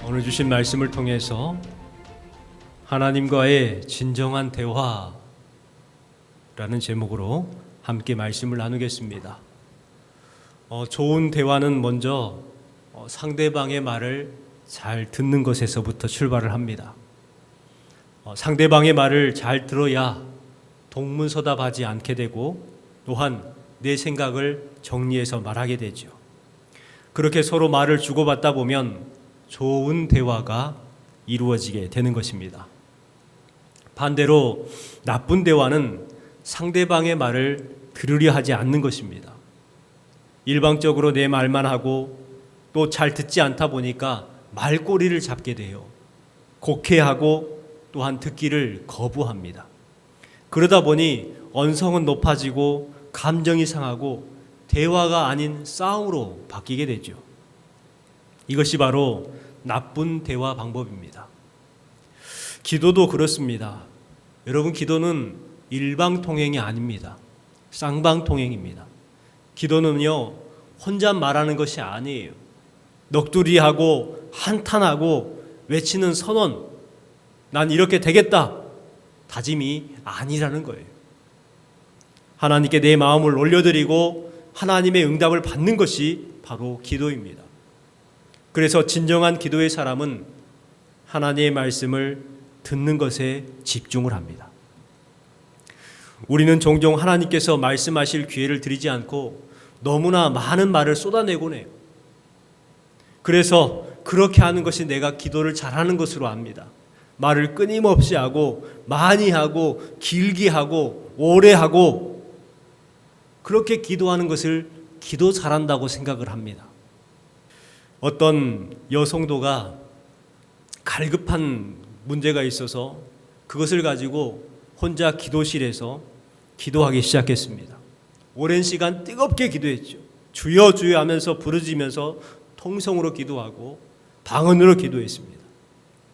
오늘 주신 말씀을 통해서 하나님과의 진정한 대화라는 제목으로 함께 말씀을 나누겠습니다. 좋은 대화는 먼저 상대방의 말을 잘 듣는 것에서부터 출발을 합니다. 상대방의 말을 잘 들어야 동문서답하지 않게 되고 또한 내 생각을 정리해서 말하게 되죠. 그렇게 서로 말을 주고받다 보면 좋은 대화가 이루어지게 되는 것입니다. 반대로 나쁜 대화는 상대방의 말을 들으려 하지 않는 것입니다. 일방적으로 내 말만 하고 또 잘 듣지 않다 보니까 말꼬리를 잡게 돼요. 곡해하고 또한 듣기를 거부합니다. 그러다 보니 언성은 높아지고 감정이 상하고 대화가 아닌 싸움으로 바뀌게 되죠. 이것이 바로 나쁜 대화 방법입니다. 기도도 그렇습니다. 여러분, 기도는 일방통행이 아닙니다. 쌍방통행입니다. 기도는요, 혼자 말하는 것이 아니에요. 넋두리하고 한탄하고 외치는 선언, 난 이렇게 되겠다, 다짐이 아니라는 거예요. 하나님께 내 마음을 올려드리고 하나님의 응답을 받는 것이 바로 기도입니다. 그래서 진정한 기도의 사람은 하나님의 말씀을 듣는 것에 집중을 합니다. 우리는 종종 하나님께서 말씀하실 기회를 드리지 않고 너무나 많은 말을 쏟아내곤 해요. 그래서 그렇게 하는 것이 내가 기도를 잘하는 것으로 압니다. 말을 끊임없이 하고 많이 하고 길게 하고 오래 하고 그렇게 기도하는 것을 기도 잘한다고 생각을 합니다. 어떤 여성도가 갈급한 문제가 있어서 그것을 가지고 혼자 기도실에서 기도하기 시작했습니다. 오랜 시간 뜨겁게 기도했죠. 주여 주여 하면서 부르짖으면서 통성으로 기도하고 방언으로 기도했습니다.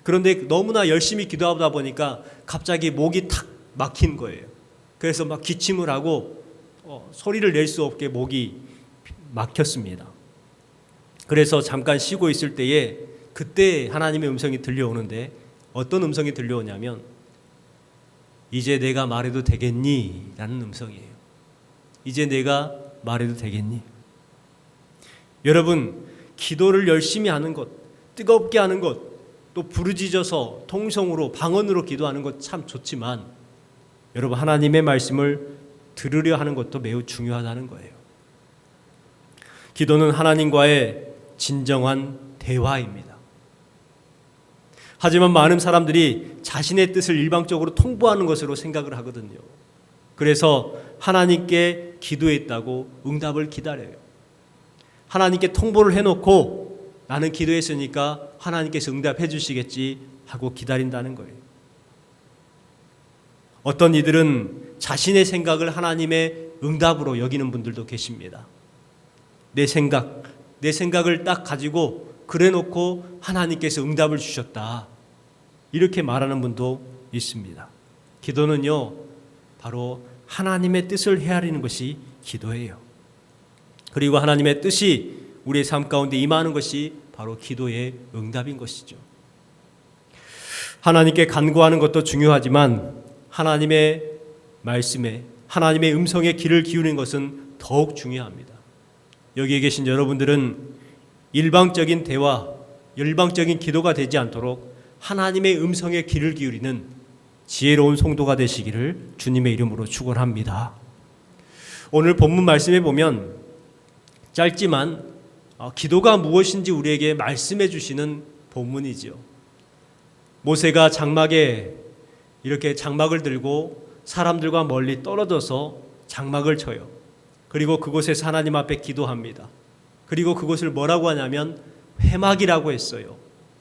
그런데 너무나 열심히 기도하다 보니까 갑자기 목이 탁 막힌 거예요. 그래서 막 기침을 하고 소리를 낼 수 없게 목이 막혔습니다. 그래서 잠깐 쉬고 있을 때에 그때 하나님의 음성이 들려오는데 어떤 음성이 들려오냐면 이제 내가 말해도 되겠니? 라는 음성이에요. 이제 내가 말해도 되겠니? 여러분, 기도를 열심히 하는 것, 뜨겁게 하는 것, 또 부르짖어서 통성으로 방언으로 기도하는 것 참 좋지만 여러분, 하나님의 말씀을 들으려 하는 것도 매우 중요하다는 거예요. 기도는 하나님과의 진정한 대화입니다. 하지만 많은 사람들이 자신의 뜻을 일방적으로 통보하는 것으로 생각을 하거든요. 그래서 하나님께 기도했다고 응답을 기다려요. 하나님께 통보를 해놓고 나는 기도했으니까 하나님께서 응답해 주시겠지 하고 기다린다는 거예요. 어떤 이들은 자신의 생각을 하나님의 응답으로 여기는 분들도 계십니다. 내 생각을 딱 가지고 그래놓고 하나님께서 응답을 주셨다, 이렇게 말하는 분도 있습니다. 기도는요, 바로 하나님의 뜻을 헤아리는 것이 기도예요. 그리고 하나님의 뜻이 우리의 삶 가운데 임하는 것이 바로 기도의 응답인 것이죠. 하나님께 간구하는 것도 중요하지만 하나님의 말씀에, 하나님의 음성에 귀를 기울이는 것은 더욱 중요합니다. 여기에 계신 여러분들은 일방적인 대화, 일방적인 기도가 되지 않도록 하나님의 음성에 귀를 기울이는 지혜로운 성도가 되시기를 주님의 이름으로 축원합니다. 오늘 본문 말씀에 보면 짧지만 기도가 무엇인지 우리에게 말씀해 주시는 본문이지요. 모세가 장막에 이렇게 장막을 들고 사람들과 멀리 떨어져서 장막을 쳐요. 그리고 그곳에서 하나님 앞에 기도합니다. 그리고 그곳을 뭐라고 하냐면 회막이라고 했어요.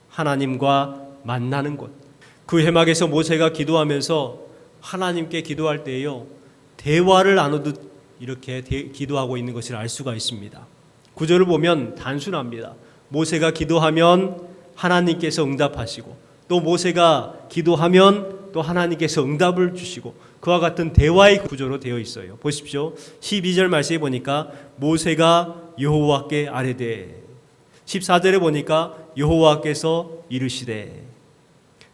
하나님과 만나는 곳. 그 회막에서 모세가 기도하면서 하나님께 기도할 때에요, 대화를 나누듯 이렇게 기도하고 있는 것을 알 수가 있습니다. 구절을 보면 단순합니다. 모세가 기도하면 하나님께서 응답하시고 또 모세가 기도하면 또 하나님께서 응답을 주시고 그와 같은 대화의 구조로 되어 있어요. 보십시오. 12절 말씀에 보니까 모세가 여호와께 아뢰되, 14절에 보니까 여호와께서 이르시되,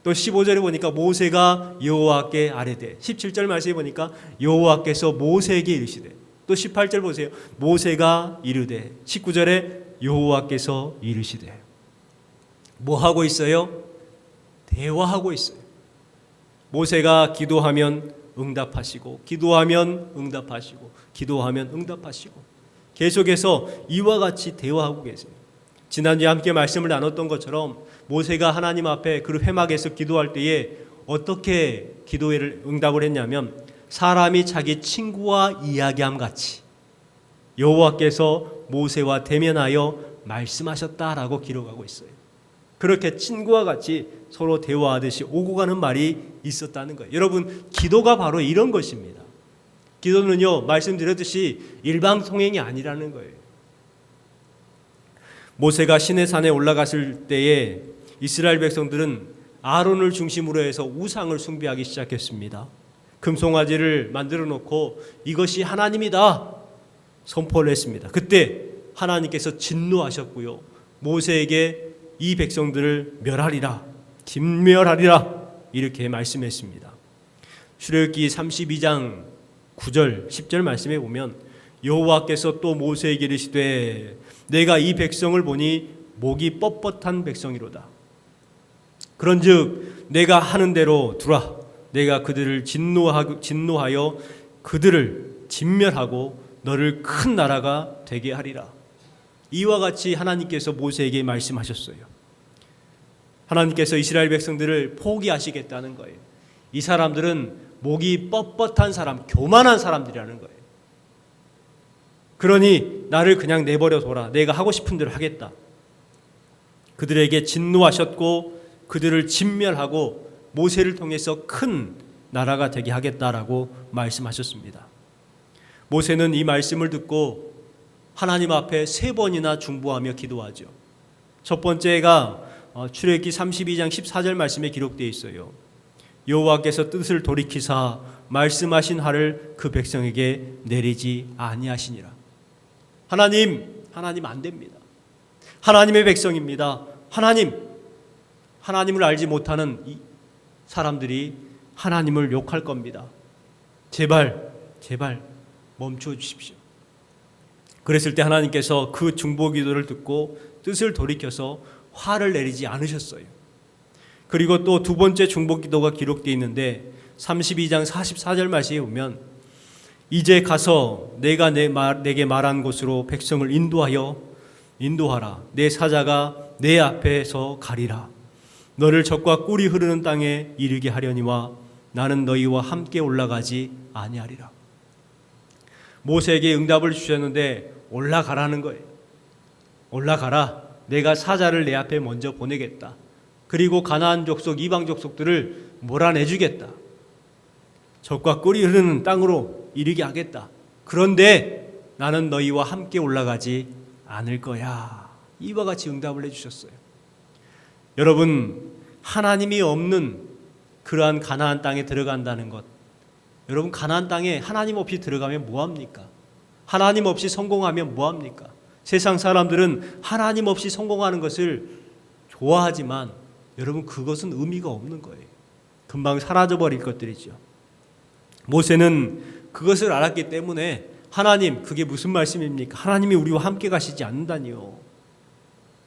또 15절에 보니까 모세가 여호와께 아뢰되, 17절 말씀에 보니까 여호와께서 모세에게 이르시되, 또 18절 보세요. 모세가 이르되, 19절에 여호와께서 이르시되. 뭐 하고 있어요? 대화하고 있어요. 모세가 기도하면 응답하시고, 기도하면 응답하시고, 기도하면 응답하시고, 계속해서 이와 같이 대화하고 계세요. 지난주에 함께 말씀을 나눴던 것처럼 모세가 하나님 앞에 그 회막에서 기도할 때에 어떻게 기도를 응답을 했냐면, 사람이 자기 친구와 이야기함 같이 여호와께서 모세와 대면하여 말씀하셨다라고 기록하고 있어요. 그렇게 친구와 같이 서로 대화하듯이 오고 가는 말이 있었다는 거예요. 여러분, 기도가 바로 이런 것입니다. 기도는요, 말씀드렸듯이 일방통행이 아니라는 거예요. 모세가 시내산에 올라갔을 때에 이스라엘 백성들은 아론을 중심으로 해서 우상을 숭배하기 시작했습니다. 금송아지를 만들어 놓고 이것이 하나님이다 선포를 했습니다. 그때 하나님께서 진노하셨고요, 모세에게 이 백성들을 멸하리라, 진멸하리라 이렇게 말씀했습니다. 출애굽기 32장 9절 10절 말씀에 보면 여호와께서 또 모세에게 이르시되, 내가 이 백성을 보니 목이 뻣뻣한 백성이로다. 그런즉 내가 하는 대로 두라. 내가 그들을 진노하여 그들을 진멸하고 너를 큰 나라가 되게 하리라. 이와 같이 하나님께서 모세에게 말씀하셨어요. 하나님께서 이스라엘 백성들을 포기하시겠다는 거예요. 이 사람들은 목이 뻣뻣한 사람, 교만한 사람들이라는 거예요. 그러니 나를 그냥 내버려 둬라. 내가 하고 싶은 대로 하겠다. 그들에게 진노하셨고 그들을 진멸하고 모세를 통해서 큰 나라가 되게 하겠다라고 말씀하셨습니다. 모세는 이 말씀을 듣고 하나님 앞에 3번이나 중보하며 기도하죠. 첫 번째가 출애굽기 32장 14절 말씀에 기록되어 있어요. 여호와께서 뜻을 돌이키사 말씀하신 화를 그 백성에게 내리지 아니하시니라. 하나님 안 됩니다. 하나님의 백성입니다. 하나님을 알지 못하는 이 사람들이 하나님을 욕할 겁니다. 제발 멈춰 주십시오. 그랬을 때 하나님께서 그 중보 기도를 듣고 뜻을 돌이켜서 화를 내리지 않으셨어요. 그리고 또 두 번째 중보 기도가 기록되어 있는데 32장 44절 말씀에 보면, 이제 가서 내가 내게 말한 곳으로 백성을 인도하라. 내 사자가 내 앞에서 가리라. 너를 적과 꿀이 흐르는 땅에 이르게 하려니와 나는 너희와 함께 올라가지 아니하리라. 모세에게 응답을 주셨는데 올라가라는 거예요. 올라가라. 내가 사자를 내 앞에 먼저 보내겠다. 그리고 가나안 족속, 이방 족속들을 몰아내주겠다. 적과 꿀이 흐르는 땅으로 이르게 하겠다. 그런데 나는 너희와 함께 올라가지 않을 거야. 이와 같이 응답을 해주셨어요. 여러분, 하나님이 없는 그러한 가나안 땅에 들어간다는 것, 여러분, 가나안 땅에 하나님 없이 들어가면 뭐합니까? 하나님 없이 성공하면 뭐합니까? 세상 사람들은 하나님 없이 성공하는 것을 좋아하지만 여러분, 그것은 의미가 없는 거예요. 금방 사라져버릴 것들이죠. 모세는 그것을 알았기 때문에 하나님, 그게 무슨 말씀입니까? 하나님이 우리와 함께 가시지 않는다니요.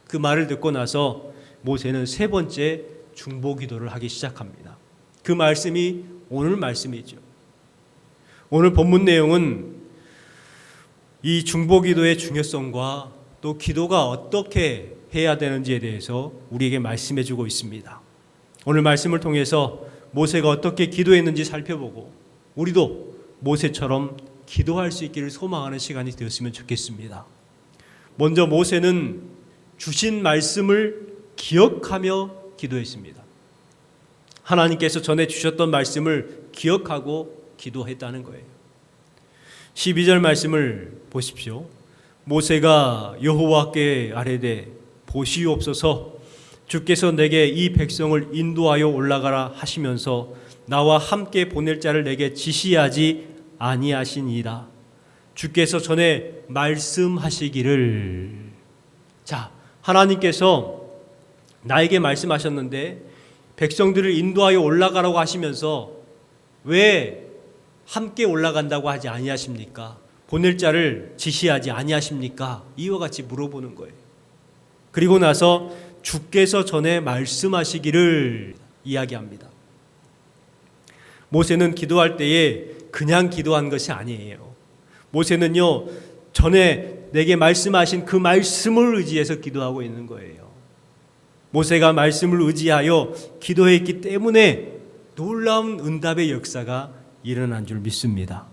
그 말을 듣고 나서 모세는 3번째 중보 기도를 하기 시작합니다. 그 말씀이 오늘 말씀이죠. 오늘 본문 내용은 이 중보 기도의 중요성과 또 기도가 어떻게 해야 되는지에 대해서 우리에게 말씀해 주고 있습니다. 오늘 말씀을 통해서 모세가 어떻게 기도했는지 살펴보고 우리도 모세처럼 기도할 수 있기를 소망하는 시간이 되었으면 좋겠습니다. 먼저 모세는 주신 말씀을 기억하며 기도했습니다. 하나님께서 전해 주셨던 말씀을 기억하고 기도했다는 거예요. 12절 말씀을 보십시오. 모세가 여호와께 아뢰되 보시옵소서, 주께서 내게 이 백성을 인도하여 올라가라 하시면서 나와 함께 보낼 자를 내게 지시하지 아니하시니이다. 주께서 전에 말씀하시기를. 자, 하나님께서 나에게 말씀하셨는데 백성들을 인도하여 올라가라고 하시면서 왜 함께 올라간다고 하지 아니하십니까? 보낼 자를 지시하지 아니하십니까? 이와 같이 물어보는 거예요. 그리고 나서 주께서 전에 말씀하시기를 이야기합니다. 모세는 기도할 때에 그냥 기도한 것이 아니에요. 모세는요, 전에 내게 말씀하신 그 말씀을 의지해서 기도하고 있는 거예요. 모세가 말씀을 의지하여 기도했기 때문에 놀라운 응답의 역사가 일어난 줄 믿습니다.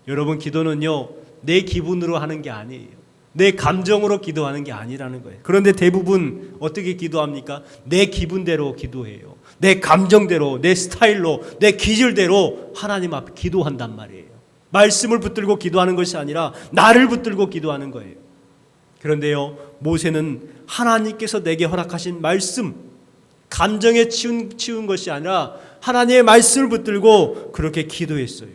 여러분, 기도는요, 내 기분으로 하는 게 아니에요. 내 감정으로 기도하는 게 아니라는 거예요. 그런데 대부분 어떻게 기도합니까? 내 기분대로 기도해요. 내 감정대로, 내 스타일로, 내 기질대로 하나님 앞에 기도한단 말이에요. 말씀을 붙들고 기도하는 것이 아니라 나를 붙들고 기도하는 거예요. 그런데요, 모세는 하나님께서 내게 허락하신 말씀, 감정에 치운 것이 아니라 하나님의 말씀을 붙들고 그렇게 기도했어요.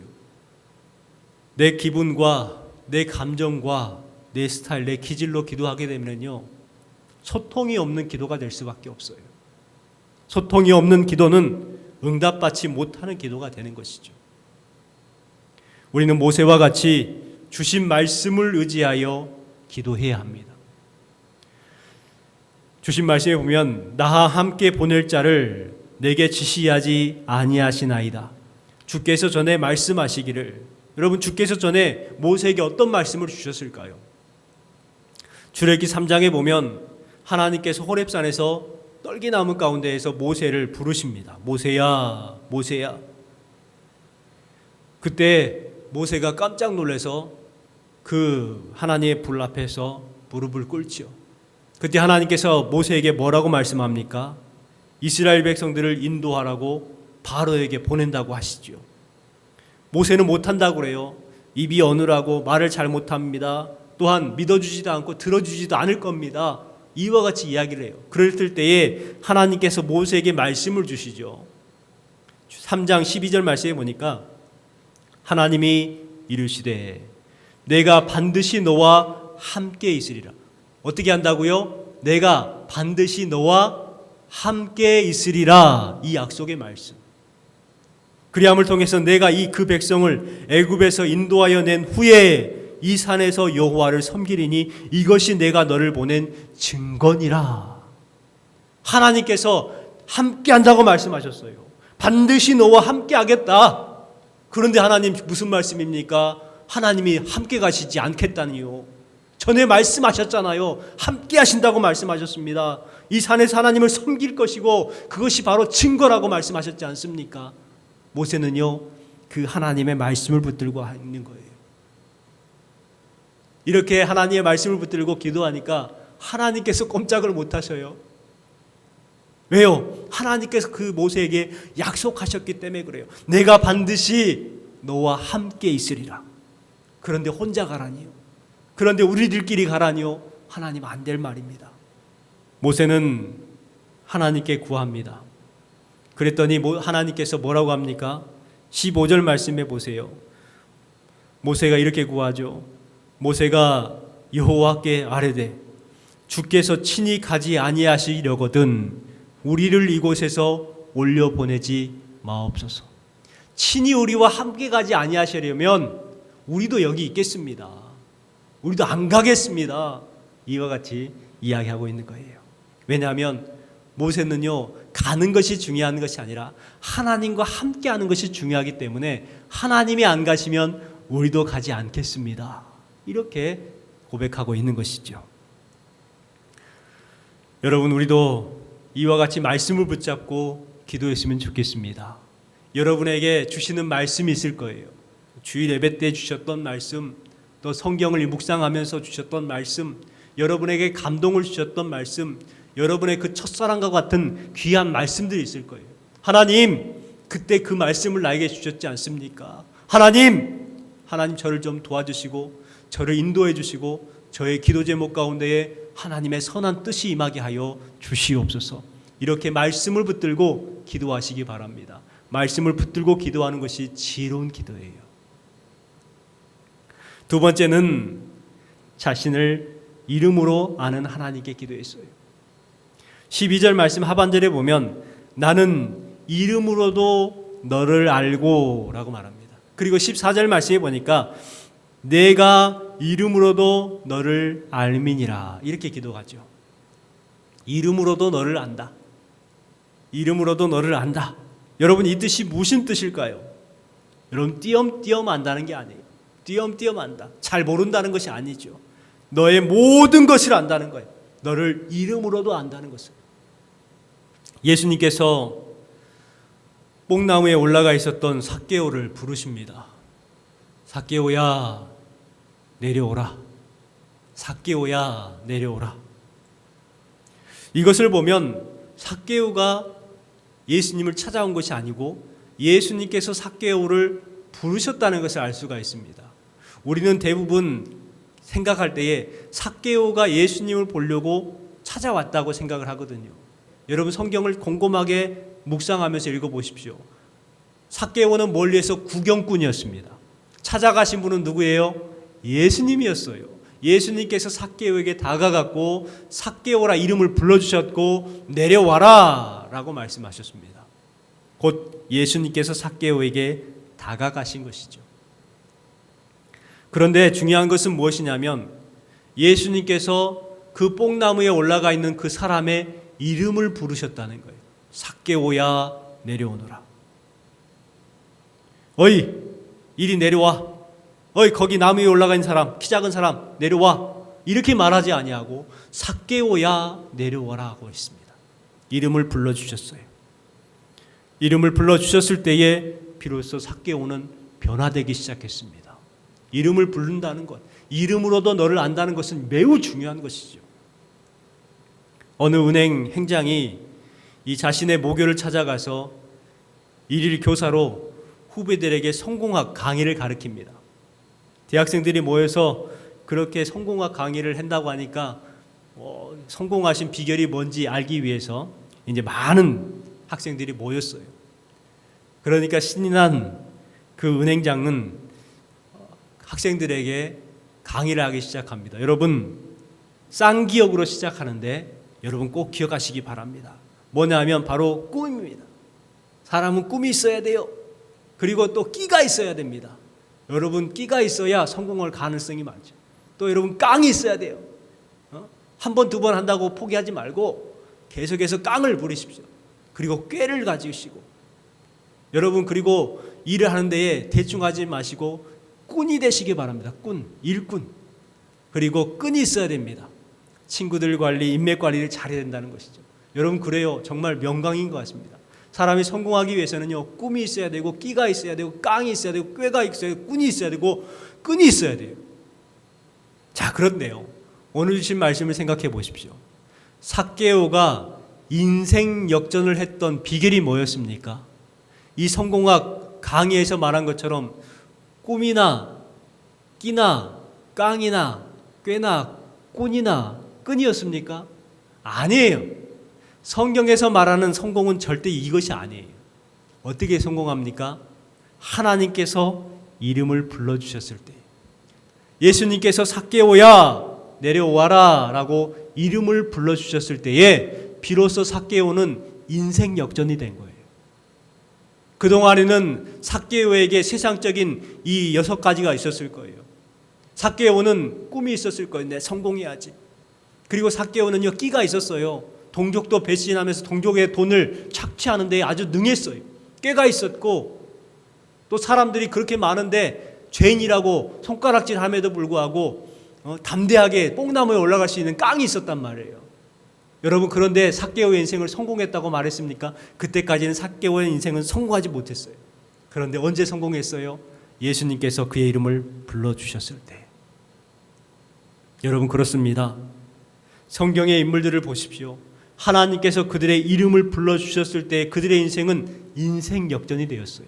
내 기분과 내 감정과 내 스타일, 내 기질로 기도하게 되면요, 소통이 없는 기도가 될 수밖에 없어요. 소통이 없는 기도는 응답받지 못하는 기도가 되는 것이죠. 우리는 모세와 같이 주신 말씀을 의지하여 기도해야 합니다. 주신 말씀에 보면 나와 함께 보낼 자를 내게 지시하지 아니하시나이다. 주께서 전에 말씀하시기를. 여러분, 주께서 전에 모세에게 어떤 말씀을 주셨을까요? 출애굽기 3장에 보면 하나님께서 호렙산에서 떨기나무 가운데에서 모세를 부르십니다. 모세야, 모세야. 그때 모세가 깜짝 놀라서 그 하나님의 불 앞에서 무릎을 꿇지요. 그때 하나님께서 모세에게 뭐라고 말씀합니까? 이스라엘 백성들을 인도하라고 바로에게 보낸다고 하시죠. 모세는 못한다고 그래요. 입이 어눌하고 말을 잘 못합니다. 또한 믿어주지도 않고 들어주지도 않을 겁니다. 이와 같이 이야기를 해요. 그럴 때에 하나님께서 모세에게 말씀을 주시죠. 3장 12절 말씀에 보니까 하나님이 이르시되 내가 반드시 너와 함께 있으리라. 어떻게 한다고요? 내가 반드시 너와 함께 있으리라. 이 약속의 말씀. 그리함을 통해서 내가 그 백성을 애굽에서 인도하여 낸 후에 이 산에서 여호와를 섬기리니 이것이 내가 너를 보낸 증거니라. 하나님께서 함께 한다고 말씀하셨어요. 반드시 너와 함께 하겠다. 그런데 하나님 무슨 말씀입니까? 하나님이 함께 가시지 않겠다니요. 전에 말씀하셨잖아요. 함께 하신다고 말씀하셨습니다. 이 산에서 하나님을 섬길 것이고 그것이 바로 증거라고 말씀하셨지 않습니까? 모세는요, 그 하나님의 말씀을 붙들고 있는 거예요. 이렇게 하나님의 말씀을 붙들고 기도하니까 하나님께서 꼼짝을 못 하셔요. 왜요? 하나님께서 그 모세에게 약속하셨기 때문에 그래요. 내가 반드시 너와 함께 있으리라. 그런데 혼자 가라니요. 그런데 우리들끼리 가라니요. 하나님 안 될 말입니다. 모세는 하나님께 구합니다. 그랬더니 하나님께서 뭐라고 합니까? 15절 말씀해 보세요. 모세가 이렇게 구하죠. 모세가 여호와께 아뢰되 주께서 친히 가지 아니하시려거든 우리를 이곳에서 올려보내지 마옵소서. 친히 우리와 함께 가지 아니하시려면 우리도 여기 있겠습니다. 우리도 안 가겠습니다. 이와 같이 이야기하고 있는 거예요. 왜냐하면 모세는요, 가는 것이 중요한 것이 아니라 하나님과 함께 하는 것이 중요하기 때문에 하나님이 안 가시면 우리도 가지 않겠습니다. 이렇게 고백하고 있는 것이죠. 여러분, 우리도 이와 같이 말씀을 붙잡고 기도했으면 좋겠습니다. 여러분에게 주시는 말씀이 있을 거예요. 주일 예배 때 주셨던 말씀, 또 성경을 묵상하면서 주셨던 말씀, 여러분에게 감동을 주셨던 말씀, 여러분의 그 첫사랑과 같은 귀한 말씀들이 있을 거예요. 하나님, 그때 그 말씀을 나에게 주셨지 않습니까? 하나님 저를 좀 도와주시고 저를 인도해 주시고 저의 기도 제목 가운데에 하나님의 선한 뜻이 임하게 하여 주시옵소서. 이렇게 말씀을 붙들고 기도하시기 바랍니다. 말씀을 붙들고 기도하는 것이 지혜로운 기도예요. 두 번째는 자신을 이름으로 아는 하나님께 기도했어요. 12절 말씀 하반절에 보면 나는 이름으로도 너를 알고 라고 말합니다. 그리고 14절 말씀에 보니까 내가 이름으로도 너를 알미니라 이렇게 기도하죠. 이름으로도 너를 안다. 이름으로도 너를 안다. 여러분 이 뜻이 무슨 뜻일까요? 여러분 띄엄띄엄 안다는 게 아니에요. 띄엄띄엄 안다. 잘 모른다는 것이 아니죠. 너의 모든 것을 안다는 거예요. 너를 이름으로도 안다는 것을. 예수님께서 뽕나무에 올라가 있었던 삭개오를 부르십니다. 삭개오야 내려오라. 삭개오야 내려오라. 이것을 보면 삭개오가 예수님을 찾아온 것이 아니고 예수님께서 삭개오를 부르셨다는 것을 알 수가 있습니다. 우리는 대부분 생각할 때에 삭개오가 예수님을 보려고 찾아왔다고 생각을 하거든요. 여러분 성경을 곰곰하게 묵상하면서 읽어보십시오. 삭개오는 멀리에서 구경꾼이었습니다. 찾아가신 분은 누구예요? 예수님이었어요. 예수님께서 삭개오에게 다가갔고 삭개오라 이름을 불러주셨고 내려와라 라고 말씀하셨습니다. 곧 예수님께서 삭개오에게 다가가신 것이죠. 그런데 중요한 것은 무엇이냐면 예수님께서 그 뽕나무에 올라가 있는 그 사람의 이름을 부르셨다는 거예요. 삭개오야 내려오너라. 어이 이리 내려와. 어이 거기 나무 위에 올라가 있는 사람, 키 작은 사람 내려와. 이렇게 말하지 아니하고 삭개오야 내려와라 하고 있습니다. 이름을 불러주셨어요. 이름을 불러주셨을 때에 비로소 삭개오는 변화되기 시작했습니다. 이름을 부른다는 것, 이름으로도 너를 안다는 것은 매우 중요한 것이죠. 어느 은행 행장이 이 자신의 모교를 찾아가서 일일 교사로 후배들에게 성공학 강의를 가르칩니다. 대학생들이 모여서 그렇게 성공학 강의를 한다고 하니까 성공하신 비결이 뭔지 알기 위해서 이제 많은 학생들이 모였어요. 그러니까 신이 난 그 은행장은 학생들에게 강의를 하기 시작합니다. 여러분 쌍기역으로 시작하는데 여러분 꼭 기억하시기 바랍니다. 뭐냐면 바로 꿈입니다. 사람은 꿈이 있어야 돼요. 그리고 또 끼가 있어야 됩니다. 여러분 끼가 있어야 성공할 가능성이 많죠. 또 여러분 깡이 있어야 돼요. 한 번, 두 번 한다고 포기하지 말고 계속해서 깡을 부리십시오. 그리고 꾀를 가지시고 여러분 그리고 일을 하는 데에 대충 하지 마시고 꾼이 되시기 바랍니다. 꾼, 일꾼. 그리고 끈이 있어야 됩니다. 친구들 관리, 인맥 관리를 잘해야 된다는 것이죠. 여러분 그래요. 정말 명강인 것 같습니다. 사람이 성공하기 위해서는요. 꿈이 있어야 되고 끼가 있어야 되고 깡이 있어야 되고 꾀가 있어야 되고 꾼이 있어야 되고 끈이 있어야 돼요. 자 그런데요. 오늘 주신 말씀을 생각해 보십시오. 삭개오가 인생 역전을 했던 비결이 뭐였습니까? 이 성공학 강의에서 말한 것처럼 꿈이나 끼나 깡이나 꾀나 꾼이나 끈이었습니까? 아니에요. 성경에서 말하는 성공은 절대 이것이 아니에요. 어떻게 성공합니까? 하나님께서 이름을 불러주셨을 때 예수님께서 삭개오야 내려와라 라고 이름을 불러주셨을 때에 비로소 삭개오는 인생 역전이 된 거예요. 그동안에는 삭개오에게 세상적인 이 6가지가 있었을 거예요. 삭개오는 꿈이 있었을 거예요. 내 성공해야지. 그리고 삭개오는요 끼가 있었어요. 동족도 배신하면서 동족의 돈을 착취하는 데 아주 능했어요. 꾀가 있었고 또 사람들이 그렇게 많은데 죄인이라고 손가락질함에도 불구하고 담대하게 뽕나무에 올라갈 수 있는 깡이 있었단 말이에요. 여러분 그런데 삭개오의 인생을 성공했다고 말했습니까? 그때까지는 삭개오의 인생은 성공하지 못했어요. 그런데 언제 성공했어요? 예수님께서 그의 이름을 불러주셨을 때. 여러분 그렇습니다. 성경의 인물들을 보십시오. 하나님께서 그들의 이름을 불러주셨을 때 그들의 인생은 인생 역전이 되었어요.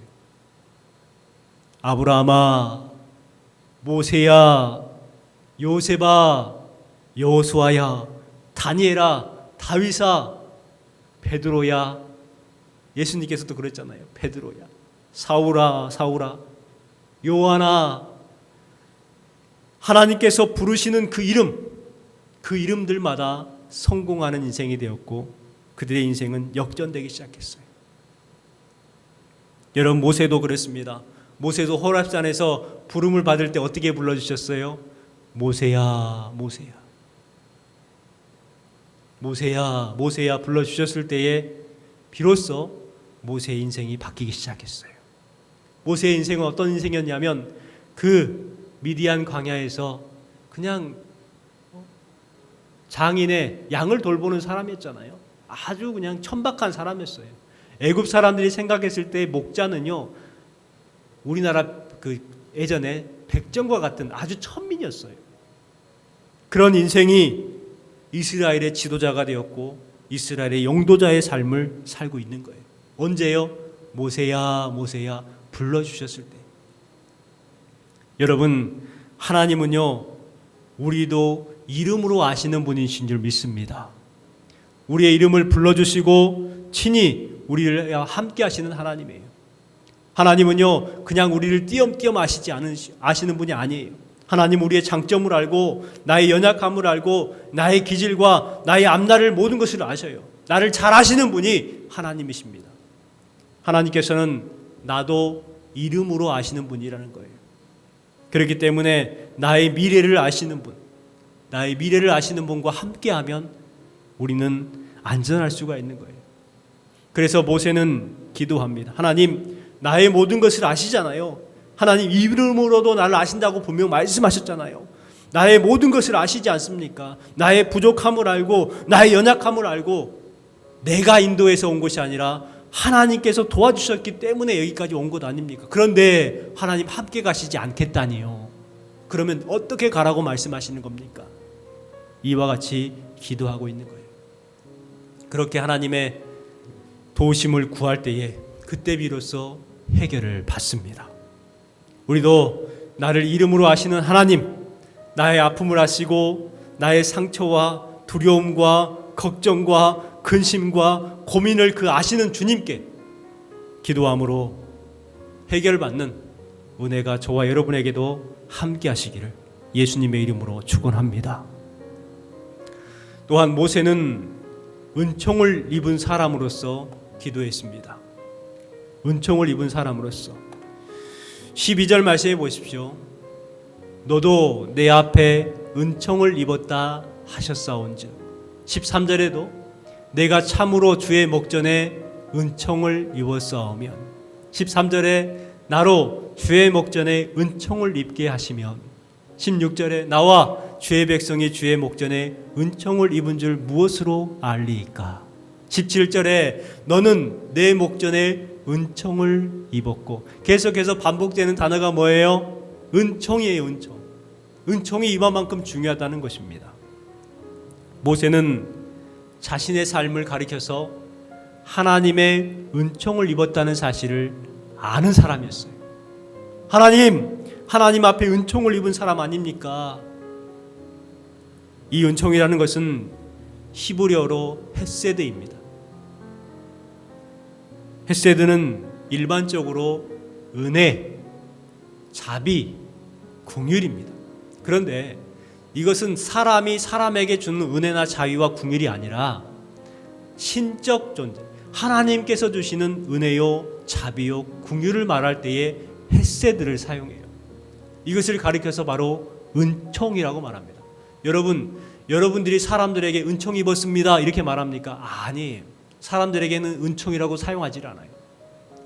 아브라함아, 모세야, 요셉아, 여호수아야, 다니엘아, 다윗아, 베드로야, 예수님께서도 그랬잖아요. 베드로야, 사울아 사울아, 요한아. 하나님께서 부르시는 그 이름들마다 성공하는 인생이 되었고 그들의 인생은 역전되기 시작했어요. 여러분, 모세도 그랬습니다. 모세도 호렙산에서 부름을 받을 때 어떻게 불러주셨어요? 모세야 모세야 모세야 모세야 불러주셨을 때에 비로소 모세의 인생이 바뀌기 시작했어요. 모세의 인생은 어떤 인생이었냐면 그 미디안 광야에서 그냥 장인의 양을 돌보는 사람이었잖아요. 아주 그냥 천박한 사람이었어요. 애굽 사람들이 생각했을 때 목자는요, 우리나라 그 예전에 백정과 같은 아주 천민이었어요. 그런 인생이 이스라엘의 지도자가 되었고 이스라엘의 영도자의 삶을 살고 있는 거예요. 언제요? 모세야 모세야 불러주셨을 때. 여러분, 하나님은요, 우리도 이름으로 아시는 분이신 줄 믿습니다. 우리의 이름을 불러주시고 친히 우리를 함께 하시는 하나님이에요. 하나님은요, 그냥 우리를 띄엄띄엄 아시는 분이 아니에요. 하나님 우리의 장점을 알고 나의 연약함을 알고 나의 기질과 나의 앞날을 모든 것을 아셔요. 나를 잘 아시는 분이 하나님이십니다. 하나님께서는 나도 이름으로 아시는 분이라는 거예요. 그렇기 때문에 나의 미래를 아시는 분, 나의 미래를 아시는 분과 함께하면 우리는 안전할 수가 있는 거예요. 그래서 모세는 기도합니다. 하나님, 나의 모든 것을 아시잖아요. 하나님, 이름으로도 나를 아신다고 분명 말씀하셨잖아요. 나의 모든 것을 아시지 않습니까? 나의 부족함을 알고 나의 연약함을 알고 내가 인도해서 온 것이 아니라 하나님께서 도와주셨기 때문에 여기까지 온 것 아닙니까? 그런데 하나님 함께 가시지 않겠다니요. 그러면 어떻게 가라고 말씀하시는 겁니까? 이와 같이 기도하고 있는 거예요. 그렇게 하나님의 도우심을 구할 때에 그때 비로소 해결을 받습니다. 우리도 나를 이름으로 아시는 하나님, 나의 아픔을 아시고 나의 상처와 두려움과 걱정과 근심과 고민을 그 아시는 주님께 기도함으로 해결받는 은혜가 저와 여러분에게도 함께 하시기를 예수님의 이름으로 축원합니다. 또한 모세는 은총을 입은 사람으로서 기도했습니다. 은총을 입은 사람으로서 12절 말씀해 보십시오. 너도 내 앞에 은총을 입었다 하셨사온즉. 13절에도 내가 참으로 주의 목전에 은총을 입었사오면. 13절에 나로 주의 목전에 은총을 입게 하시면. 16절에 나와 주의 백성이 주의 목전에 은총을 입은 줄 무엇으로 알리이까. 17절에 너는 내 목전에 은총을 입었고. 계속해서 반복되는 단어가 뭐예요? 은총이에요. 은총. 은총이 이만큼 중요하다는 것입니다. 모세는 자신의 삶을 가리켜서 하나님의 은총을 입었다는 사실을 아는 사람이었어요. 하나님 앞에 은총을 입은 사람 아닙니까? 이 은총이라는 것은 히브리어로 헤세드입니다. 헤세드는 일반적으로 은혜, 자비, 긍휼입니다. 그런데 이것은 사람이 사람에게 주는 은혜나 자비와 긍휼이 아니라 신적 존재, 하나님께서 주시는 은혜요, 자비요, 긍휼을 말할 때에 헤세드를 사용해요. 이것을 가리켜서 바로 은총이라고 말합니다. 여러분들이 사람들에게 은총 입었습니다 이렇게 말합니까? 아니에요. 사람들에게는 은총이라고 사용하지 않아요.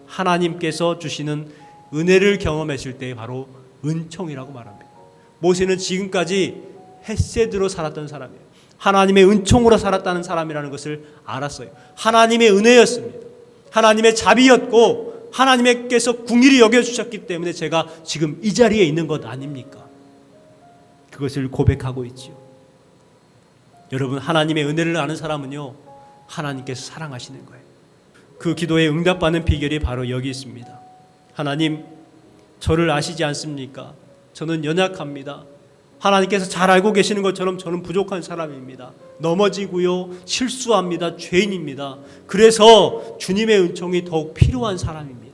하나님께서 주시는 은혜를 경험했을 때 바로 은총이라고 말합니다. 모세는 지금까지 헤세드로 살았던 사람이에요. 하나님의 은총으로 살았다는 사람이라는 것을 알았어요. 하나님의 은혜였습니다. 하나님의 자비였고 하나님께서 긍휼히 여겨주셨기 때문에 제가 지금 이 자리에 있는 것 아닙니까? 그것을 고백하고 있지요. 여러분, 하나님의 은혜를 아는 사람은요, 하나님께서 사랑하시는 거예요. 그 기도에 응답받는 비결이 바로 여기 있습니다. 하나님, 저를 아시지 않습니까? 저는 연약합니다. 하나님께서 잘 알고 계시는 것처럼 저는 부족한 사람입니다. 넘어지고요, 실수합니다. 죄인입니다. 그래서 주님의 은총이 더욱 필요한 사람입니다.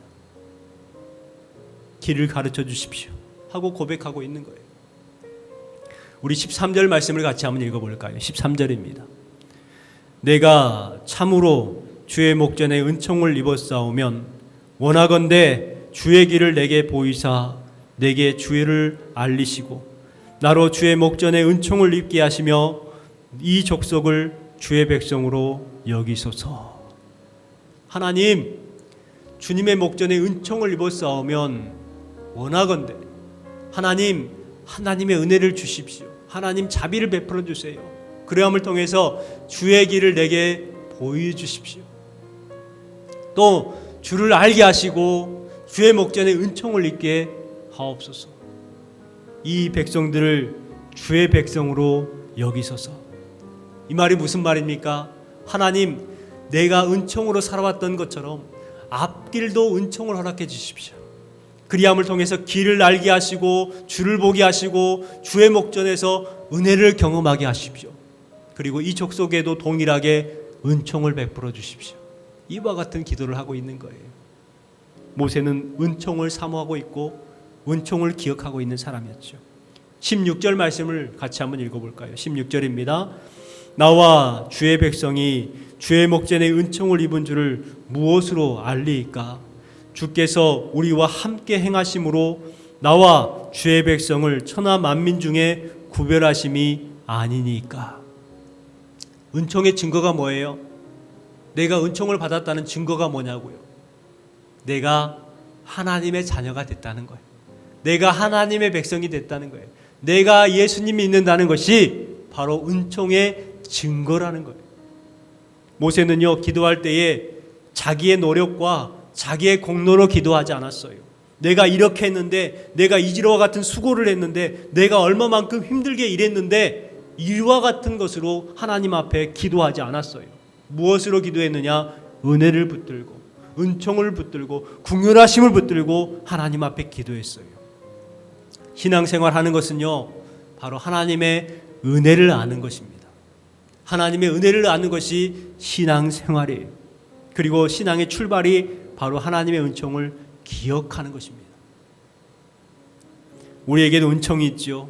길을 가르쳐 주십시오 하고 고백하고 있는 거예요. 우리 13절 말씀을 같이 한번 읽어볼까요? 13절입니다. 내가 참으로 주의 목전에 은총을 입었사오면 원하건대 주의 길을 내게 보이사 내게 주의를 알리시고 나로 주의 목전에 은총을 입게 하시며 이 족속을 주의 백성으로 여기소서. 하나님, 주님의 목전에 은총을 입었사오면 원하건대 하나님, 하나님의 은혜를 주십시오. 하나님 자비를 베풀어 주세요. 그러함을 통해서 주의 길을 내게 보여주십시오. 또 주를 알게 하시고 주의 목전에 은총을 입게 하옵소서. 이 백성들을 주의 백성으로 여기소서. 이 말이 무슨 말입니까? 하나님, 내가 은총으로 살아왔던 것처럼 앞길도 은총을 허락해 주십시오. 그리함을 통해서 길을 알게 하시고 주를 보게 하시고 주의 목전에서 은혜를 경험하게 하십시오. 그리고 이 족속에도 동일하게 은총을 베풀어 주십시오. 이와 같은 기도를 하고 있는 거예요. 모세는 은총을 사모하고 있고 은총을 기억하고 있는 사람이었죠. 16절 말씀을 같이 한번 읽어볼까요? 16절입니다. 나와 주의 백성이 주의 목전에 은총을 입은 줄을 무엇으로 알리이까? 주께서 우리와 함께 행하심으로 나와 주의 백성을 천하 만민 중에 구별하심이 아니니까. 은총의 증거가 뭐예요? 내가 은총을 받았다는 증거가 뭐냐고요? 내가 하나님의 자녀가 됐다는 거예요. 내가 하나님의 백성이 됐다는 거예요. 내가 예수님이 있는다는 것이 바로 은총의 증거라는 거예요. 모세는요, 기도할 때에 자기의 노력과 자기의 공로로 기도하지 않았어요. 내가 이렇게 했는데, 내가 이지로와 같은 수고를 했는데, 내가 얼마만큼 힘들게 일했는데, 이와 같은 것으로 하나님 앞에 기도하지 않았어요. 무엇으로 기도했느냐? 은혜를 붙들고 은총을 붙들고 긍휼하심을 붙들고 하나님 앞에 기도했어요. 신앙생활 하는 것은요, 바로 하나님의 은혜를 아는 것입니다. 하나님의 은혜를 아는 것이 신앙생활이에요. 그리고 신앙의 출발이 바로 하나님의 은총을 기억하는 것입니다. 우리에게도 은총이 있죠.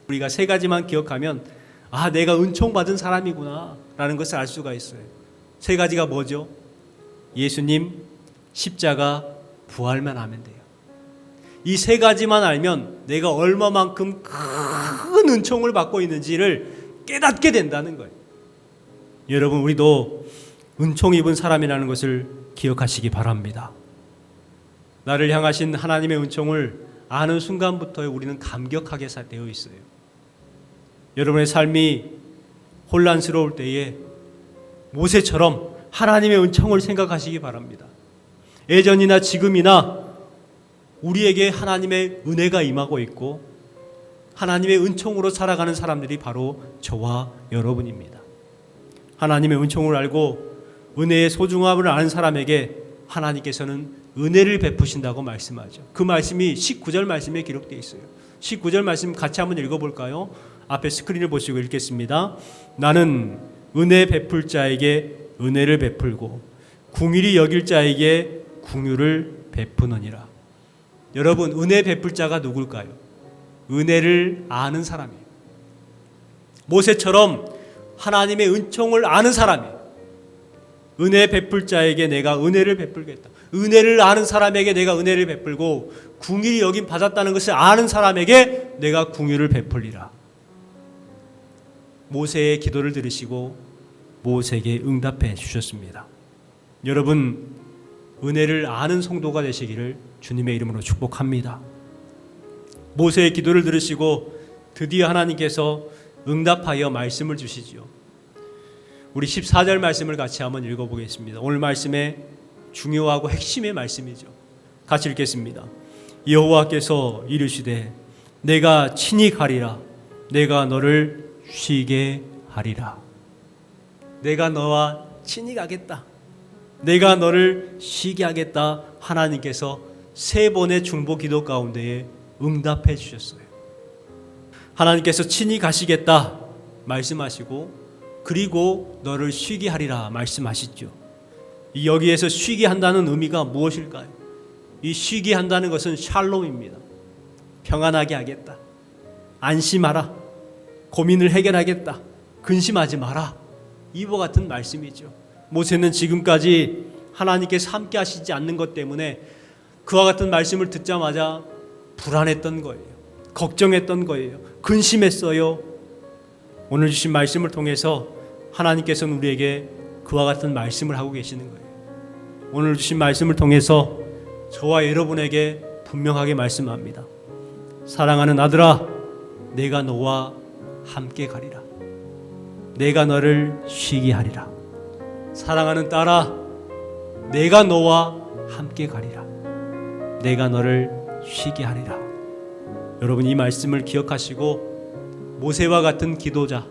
우리가 세 가지만 기억하면 아, 내가 은총 받은 사람이구나 라는 것을 알 수가 있어요. 세 가지가 뭐죠? 예수님, 십자가, 부활만 하면 돼요. 이 세 가지만 알면 내가 얼마만큼 큰 은총을 받고 있는지를 깨닫게 된다는 거예요. 여러분, 우리도 은총 입은 사람이라는 것을 기억하시기 바랍니다. 나를 향하신 하나님의 은총을 아는 순간부터 우리는 감격하게 되어 있어요. 여러분의 삶이 혼란스러울 때에 모세처럼 하나님의 은총을 생각하시기 바랍니다. 예전이나 지금이나 우리에게 하나님의 은혜가 임하고 있고 하나님의 은총으로 살아가는 사람들이 바로 저와 여러분입니다. 하나님의 은총을 알고 은혜의 소중함을 아는 사람에게 하나님께서는 은혜를 베푸신다고 말씀하죠. 그 말씀이 19절 말씀에 기록되어 있어요. 19절 말씀 같이 한번 읽어볼까요? 앞에 스크린을 보시고 읽겠습니다. 나는 은혜 베풀 자에게 은혜를 베풀고 궁휼히 여길 자에게 궁휼을 베푸느니라. 여러분, 은혜 베풀 자가 누굴까요? 은혜를 아는 사람이에요. 모세처럼 하나님의 은총을 아는 사람이에요. 은혜 베풀 자에게 내가 은혜를 베풀겠다. 은혜를 아는 사람에게 내가 은혜를 베풀고 궁휼히 여김 받았다는 것을 아는 사람에게 내가 궁휼을 베풀리라. 모세의 기도를 들으시고 모세에게 응답해 주셨습니다. 여러분, 은혜를 아는 성도가 되시기를 주님의 이름으로 축복합니다. 모세의 기도를 들으시고 드디어 하나님께서 응답하여 말씀을 주시지요. 우리 14절 말씀을 같이 한번 읽어보겠습니다. 오늘 말씀의 중요하고 핵심의 말씀이죠. 같이 읽겠습니다. 여호와께서 이르시되 내가 친히 가리라. 내가 너를 쉬게 하리라. 내가 너와 친히 가겠다. 내가 너를 쉬게 하겠다. 하나님께서 세 번의 중보 기도 가운데에 응답해 주셨어요. 하나님께서 친히 가시겠다 말씀하시고 그리고 너를 쉬게 하리라 말씀하시죠. 여기에서 쉬게 한다는 의미가 무엇일까요? 이 쉬게 한다는 것은 샬롬입니다. 평안하게 하겠다. 안심하라. 고민을 해결하겠다. 근심하지 마라. 이와 같은 말씀이죠. 모세는 지금까지 하나님께서 함께 하시지 않는 것 때문에 그와 같은 말씀을 듣자마자 불안했던 거예요. 걱정했던 거예요. 근심했어요. 오늘 주신 말씀을 통해서 하나님께서는 우리에게 그와 같은 말씀을 하고 계시는 거예요. 오늘 주신 말씀을 통해서 저와 여러분에게 분명하게 말씀합니다. 사랑하는 아들아, 내가 너와 함께 가리라. 내가 너를 쉬게 하리라. 사랑하는 딸아, 내가 너와 함께 가리라. 내가 너를 쉬게 하리라. 여러분, 이 말씀을 기억하시고 모세와 같은 기도자,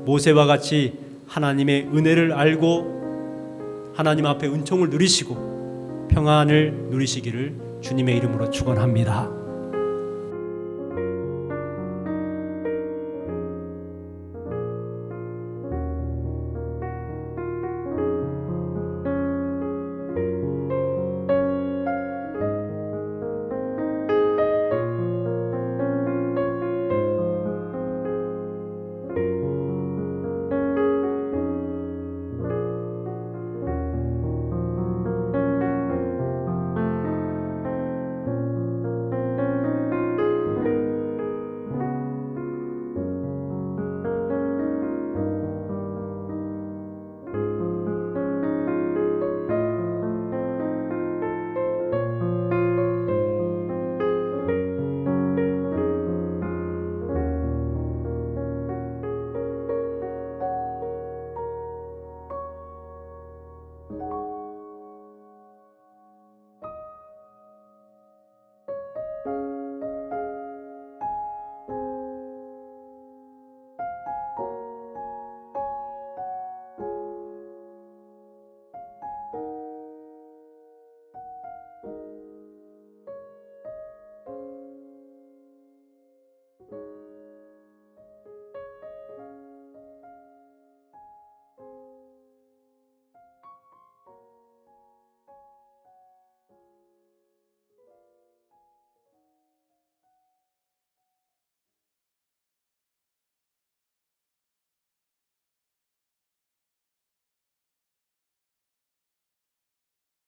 모세와 같이 하나님의 은혜를 알고 하나님 앞에 은총을 누리시고 평안을 누리시기를 주님의 이름으로 축원합니다.